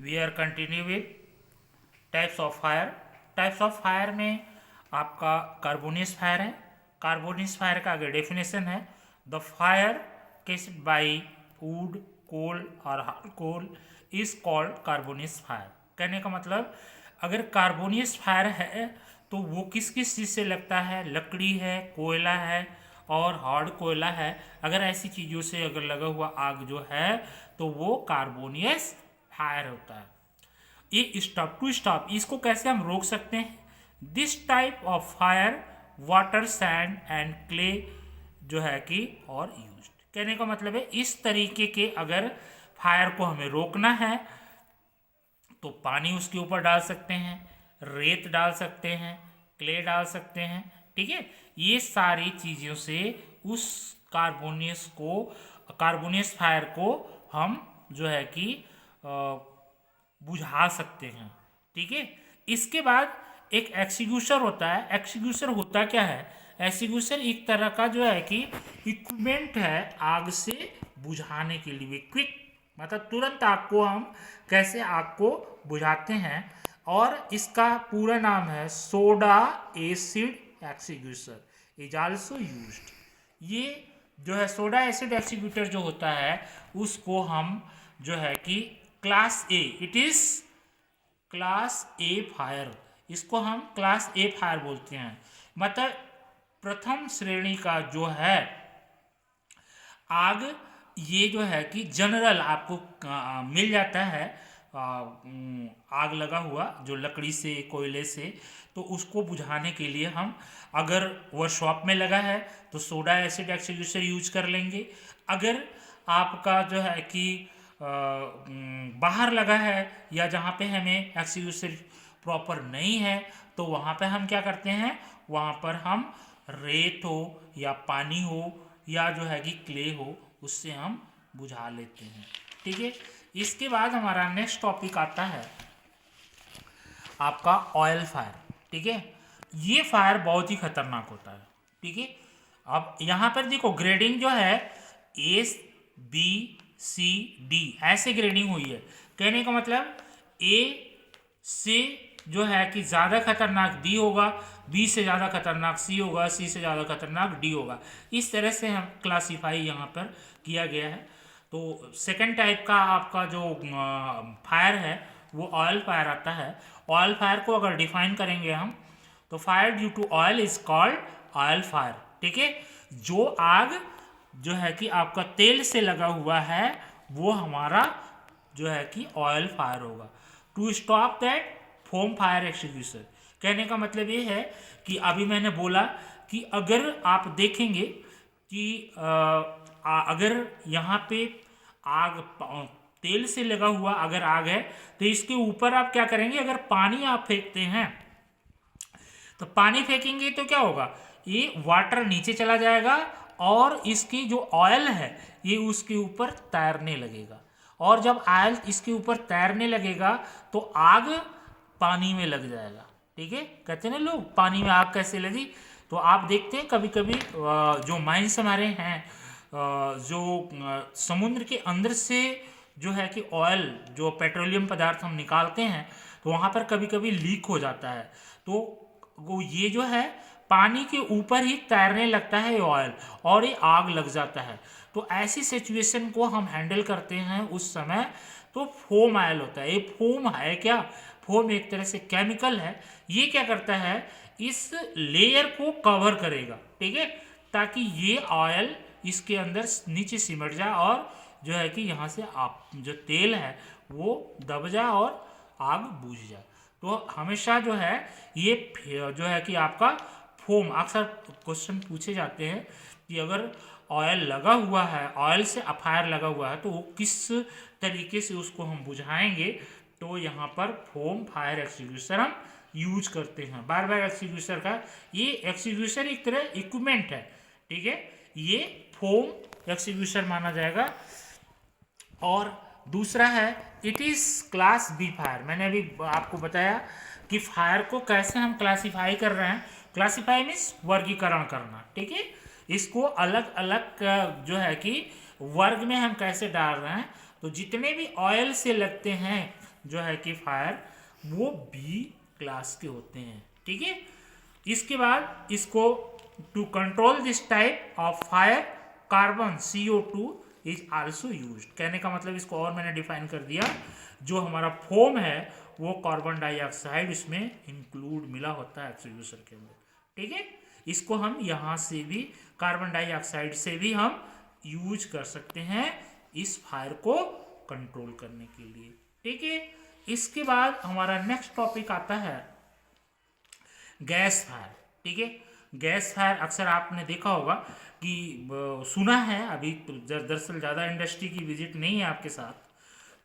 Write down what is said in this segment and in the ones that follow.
We are continue with types of fire. Types of fire में आपका कार्बोनियस fire है। कार्बोनियस fire का आगे डेफिनेशन है, the fire caused by wood, coal और hard coal is called carbonaceous fire. कहने का मतलब अगर कार्बोनियस फायर है तो वो किस किस चीज़ से लगता है, लकड़ी है, कोयला है और हार्ड कोयला है। अगर ऐसी चीज़ों से अगर लगा हुआ आग जो है तो वो कार्बोनियस फायर होता है। ये स्टॉप टू स्टॉप, इसको कैसे हम रोक सकते हैं? This type of fire water, sand and clay जो है कि और यूज्ड। कहने का मतलब है इस तरीके के अगर फायर को हमें रोकना है तो पानी उसके ऊपर डाल सकते हैं, रेत डाल सकते हैं, क्ले डाल सकते हैं। ठीक है, ये सारी चीज़ों से उस कार्बोनियस फायर को हम जो है कि बुझा सकते हैं। ठीक है, इसके बाद एक एक्सटिंग्विशर होता है। एक्सटिंग्विशर होता क्या है? एक्सटिंग्विशर एक तरह का जो है कि इक्विपमेंट है आग से बुझाने के लिए। क्विक मतलब तुरंत आग को हम कैसे आग को बुझाते हैं, और इसका पूरा नाम है soda acid extinguisher is also used. ये जो है सोडा एसिड एक्सटिंग्विशर जो होता है उसको हम जो है कि class A, it is class A fire, इसको हम क्लास ए फायर बोलते हैं। मतलब प्रथम श्रेणी का जो है आग, ये जो है कि जनरल आपको मिल जाता है आग लगा हुआ जो लकड़ी से, कोयले से, तो उसको बुझाने के लिए हम अगर वर्कशॉप में लगा है तो सोडा एसिड एक्सटिंग्विशर यूज कर लेंगे। अगर आपका जो है कि बाहर लगा है या जहाँ पे हमें एक्सटिंग्विशर प्रॉपर नहीं है तो वहाँ पे हम क्या करते हैं, वहाँ पर हम रेत हो या पानी हो या जो है कि क्ले हो उससे हम बुझा लेते हैं। ठीक है, इसके बाद हमारा नेक्स्ट टॉपिक आता है आपका ऑयल फायर। ठीक है, ये फायर बहुत ही खतरनाक होता है। ठीक है, अब यहाँ पर देखो ग्रेडिंग जो है ए बी सी डी ऐसे ग्रेडिंग हुई है। कहने का मतलब ए से जो है कि ज़्यादा खतरनाक बी होगा, बी से ज़्यादा खतरनाक सी होगा, सी से ज़्यादा खतरनाक डी होगा। इस तरह से हम क्लासीफाई यहाँ पर किया गया है। तो सेकंड टाइप का आपका जो फायर है वो ऑयल फायर आता है। ऑयल फायर को अगर डिफाइन करेंगे हम तो fire due to oil is called oil fire. ठीक है, जो आग जो है कि आपका तेल से लगा हुआ है वो हमारा जो है कि ऑयल फायर होगा। To stop that foam fire extinguisher. कहने का मतलब ये है कि अभी मैंने बोला कि अगर आप देखेंगे कि अगर यहाँ पे आग तेल से लगा हुआ अगर आग है तो इसके ऊपर आप क्या करेंगे, अगर पानी आप फेंकते हैं तो पानी फेंकेंगे तो क्या होगा, ये वाटर नीचे चला जाएगा और इसकी जो ऑयल है ये उसके ऊपर तैरने लगेगा। और जब ऑयल इसके ऊपर तैरने लगेगा तो आग पानी में लग जाएगा। ठीक है, कहते हैं ना लोग पानी में आग कैसे लगी, तो आप देखते हैं कभी कभी जो माइंस हमारे हैं, जो समुद्र के अंदर से जो है कि ऑयल जो पेट्रोलियम पदार्थ हम निकालते हैं तो वहाँ पर कभी कभी लीक हो जाता है, तो वो ये जो है पानी के ऊपर ही तैरने लगता है ऑयल और ये आग लग जाता है। तो ऐसी सिचुएशन को हम हैंडल करते हैं उस समय, तो फोम ऑयल होता है। ये फोम है क्या, फोम एक तरह से केमिकल है। ये क्या करता है, इस लेयर को कवर करेगा। ठीक है, ताकि ये ऑयल इसके अंदर नीचे सिमट जाए और जो है कि यहाँ से आप जो तेल है वो दब जाए और आग बुझ जाए। तो हमेशा जो है ये जो है कि आपका फोम, अक्सर क्वेश्चन पूछे जाते हैं कि अगर ऑयल लगा हुआ है, ऑयल से फायर लगा हुआ है तो वो किस तरीके से उसको हम बुझाएंगे, तो यहाँ पर फोम फायर एक्सटिंग्विशर हम यूज करते हैं। बार बार एक्सटिंग्विशर का ये एक्सटिंग्विशर एक तरह इक्विपमेंट है। ठीक है, ये फोम एक्सटिंग्विशर माना जाएगा। और दूसरा है it is class B fire. मैंने अभी आपको बताया कि फायर को कैसे हम क्लासिफाई कर रहे हैं। क्लासिफाई मीन्स वर्गीकरण करना। ठीक है, इसको अलग अलग जो है कि वर्ग में हम कैसे डाल रहे हैं। तो जितने भी ऑयल से लगते हैं जो है कि फायर वो बी क्लास के होते हैं। ठीक है, इसके बाद इसको to control this type of fire carbon CO2 is also used. कहने का मतलब इसको और मैंने डिफाइन कर दिया, जो हमारा फोम है वो कार्बन डाइऑक्साइड इसमें इंक्लूड मिला होता है एक्सटिंग्विशर के अंदर। ठीक है, इसको हम यहाँ से भी कार्बन डाइऑक्साइड से भी हम यूज कर सकते हैं इस फायर को कंट्रोल करने के लिए। ठीक है, इसके बाद हमारा नेक्स्ट टॉपिक आता है गैस फायर। ठीक है, गैस फायर अक्सर आपने देखा होगा कि सुना है, अभी दरअसल ज़्यादा इंडस्ट्री की विजिट नहीं है आपके साथ,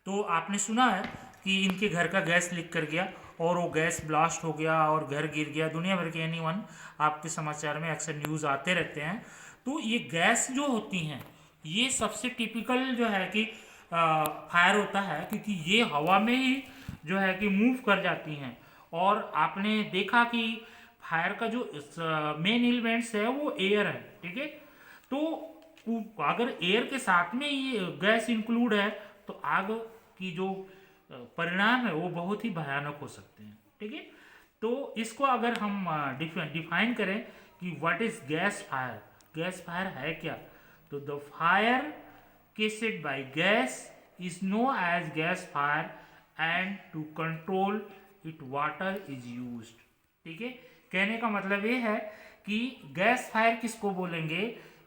तो आपने सुना है कि इनके घर का गैस लीक कर गया और वो गैस ब्लास्ट हो गया और घर गिर गया। दुनिया भर के एनीवन आपके समाचार में अक्सर न्यूज़ आते रहते हैं। तो ये गैस जो होती हैं ये सबसे टिपिकल जो है कि फायर होता है, क्योंकि ये हवा में ही जो है कि मूव कर जाती हैं। और आपने देखा कि फायर का जो मेन एलिमेंट्स है वो एयर है। ठीक है, तो अगर एयर के साथ में ये गैस इंक्लूड है तो आग की जो परिणाम है वो बहुत ही भयानक हो सकते हैं। ठीक है, तो इसको अगर हम डिफाइन करें कि what is gas fire, gas fire है क्या, तो the fire caused by gas is known as gas fire and to control it water is used। ठीक है, कहने का मतलब ये है कि गैस फायर किसको बोलेंगे,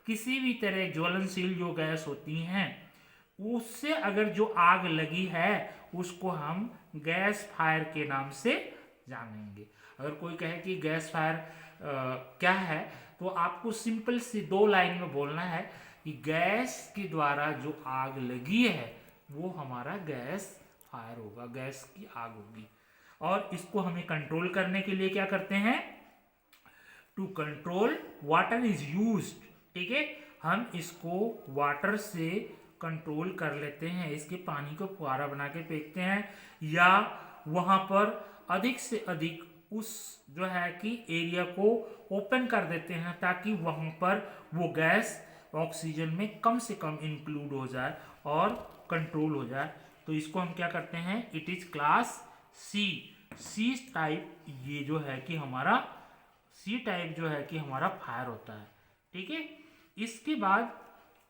किसी भी तरह ज्वलनशील जो गैस होती हैं उससे अगर जो आग लगी है उसको हम गैस फायर के नाम से जानेंगे। अगर कोई कहे कि गैस फायर क्या है, तो आपको सिंपल सी 2 लाइन में बोलना है कि गैस के द्वारा जो आग लगी है वो हमारा गैस फायर होगा, गैस की आग होगी। और इसको हमें कंट्रोल करने के लिए क्या करते हैं, to control water is used. ठीक है, हम इसको वाटर से कंट्रोल कर लेते हैं, इसके पानी को फुहारा बना के फेंकते हैं या वहाँ पर अधिक से अधिक उस जो है कि एरिया को ओपन कर देते हैं ताकि वहाँ पर वो गैस ऑक्सीजन में कम से कम इंक्लूड हो जाए और कंट्रोल हो जाए। तो इसको हम क्या करते हैं, it is class C type, ये जो है कि हमारा सी टाइप जो है कि हमारा फायर होता है। ठीक है, इसके बाद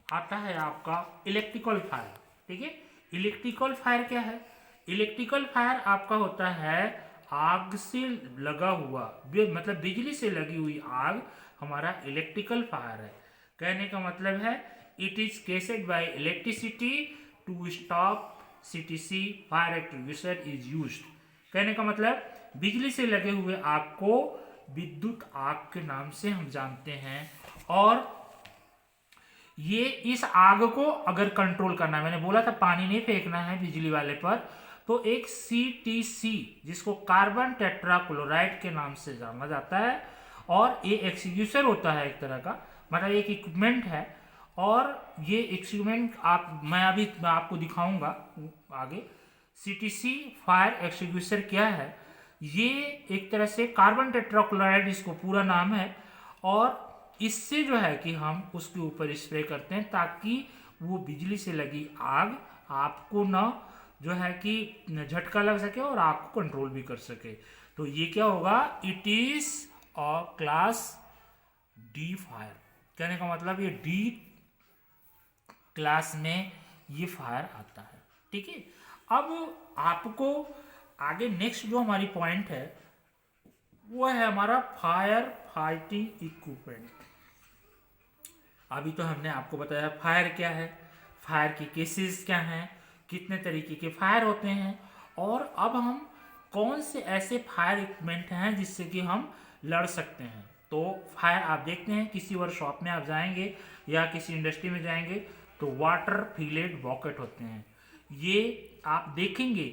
आता है आपका इलेक्ट्रिकल फायर। ठीक है, इलेक्ट्रिकल फायर क्या है, इलेक्ट्रिकल फायर आपका होता है आग से लगा हुआ, मतलब बिजली से लगी हुई आग हमारा इलेक्ट्रिकल फायर है। कहने का मतलब है it is caused by electricity to stop CTC fire extinguisher is used. कहने का मतलब बिजली से लगे हुए आग को विद्युत आग के नाम से हम जानते हैं। और ये इस आग को अगर कंट्रोल करना है, मैंने बोला था पानी नहीं फेंकना है बिजली वाले पर, तो एक CTC जिसको कार्बन टेट्राक्लोराइड के नाम से जाना जाता है, और ये एक्सटिंग्विशर होता है एक तरह का, मतलब एक इक्विपमेंट है। और ये इक्विपमेंट मैं अभी आपको दिखाऊंगा आगे। CTC फायर एक्सटिंग्विशर क्या है, ये एक तरह से कार्बन टेट्राक्लोराइड इसको पूरा नाम है, और इससे जो है कि हम उसके ऊपर स्प्रे करते हैं ताकि वो बिजली से लगी आग आपको न जो है कि झटका लग सके और आग को कंट्रोल भी कर सके। तो ये क्या होगा, it is a class D fire. कहने का मतलब ये D क्लास में ये फायर आता है। ठीक है, अब आपको आगे नेक्स्ट जो हमारी पॉइंट है वो है हमारा फायर फाइटिंग इक्विपमेंट। अभी तो हमने आपको बताया फायर क्या है, फायर की केसेस क्या हैं, कितने तरीके के फायर होते हैं, और अब हम कौन से ऐसे फायर इक्विपमेंट हैं जिससे कि हम लड़ सकते हैं। तो फायर आप देखते हैं किसी वर्कशॉप में आप जाएंगे या किसी इंडस्ट्री में जाएंगे तो वाटर फिलेट बॉकेट होते हैं। ये आप देखेंगे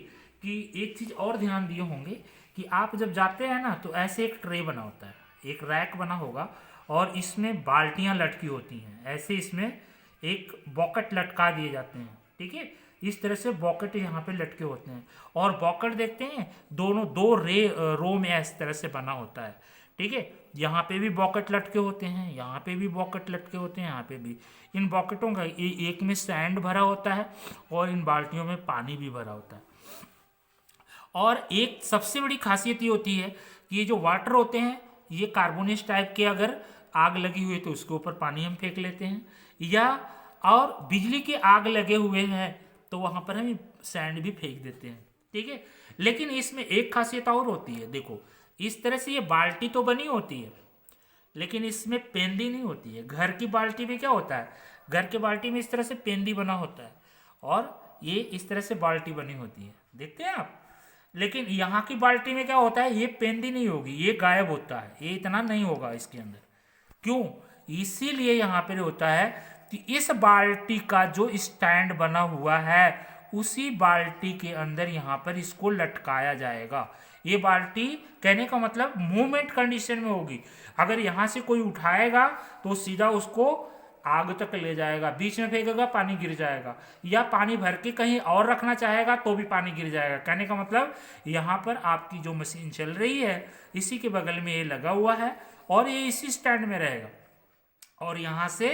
कि एक चीज़ और ध्यान दिए होंगे कि आप जब जाते हैं ना तो ऐसे एक ट्रे बना होता है, एक रैक बना होगा और इसमें बाल्टियां लटकी होती हैं, ऐसे इसमें एक बॉकेट लटका दिए जाते हैं। ठीक है, इस तरह से बॉकेट यहाँ पे लटके होते हैं, और बॉकेट देखते हैं दोनों 2 रो में इस तरह से बना होता है। ठीक है, यहाँ पे भी बॉकेट लटके होते हैं, यहाँ पे भी बॉकेट लटके होते हैं, यहाँ पे भी। इन बॉकेटों का एक में सैंड भरा होता है और इन बाल्टियों में पानी भी भरा होता है। और एक सबसे बड़ी खासियत ये होती है कि ये जो वाटर होते हैं ये कार्बोनेस टाइप के, अगर आग लगी हुई है तो उसके ऊपर पानी हम फेंक लेते हैं, या और बिजली के आग लगे हुए हैं तो वहाँ पर हम सैंड भी फेंक देते हैं, ठीक है। लेकिन इसमें एक खासियत और होती है, देखो इस तरह से ये बाल्टी तो बनी होती है लेकिन इसमें पेंदी नहीं होती है। घर की बाल्टी में क्या होता है, घर की बाल्टी में इस तरह से पेंदी बना होता है और ये इस तरह से बाल्टी बनी होती है, देखते हैं आप। लेकिन यहाँ की बाल्टी में क्या होता है, ये पेंदी नहीं होगी, ये गायब होता है, ये इतना नहीं होगा इसके अंदर। क्यों, इसीलिए यहाँ पर होता है कि इस बाल्टी का जो स्टैंड बना हुआ है उसी बाल्टी के अंदर यहाँ पर इसको लटकाया जाएगा। ये बाल्टी कहने का मतलब मूवमेंट कंडीशन में होगी, अगर यहाँ से कोई उठाएगा तो सीधा उसको आग तक ले जाएगा, बीच में फेंकेगा पानी गिर जाएगा, या पानी भर के कहीं और रखना चाहेगा तो भी पानी गिर जाएगा। कहने का मतलब यहाँ पर आपकी जो मशीन चल रही है इसी के बगल में ये लगा हुआ है और ये इसी स्टैंड में रहेगा और यहाँ से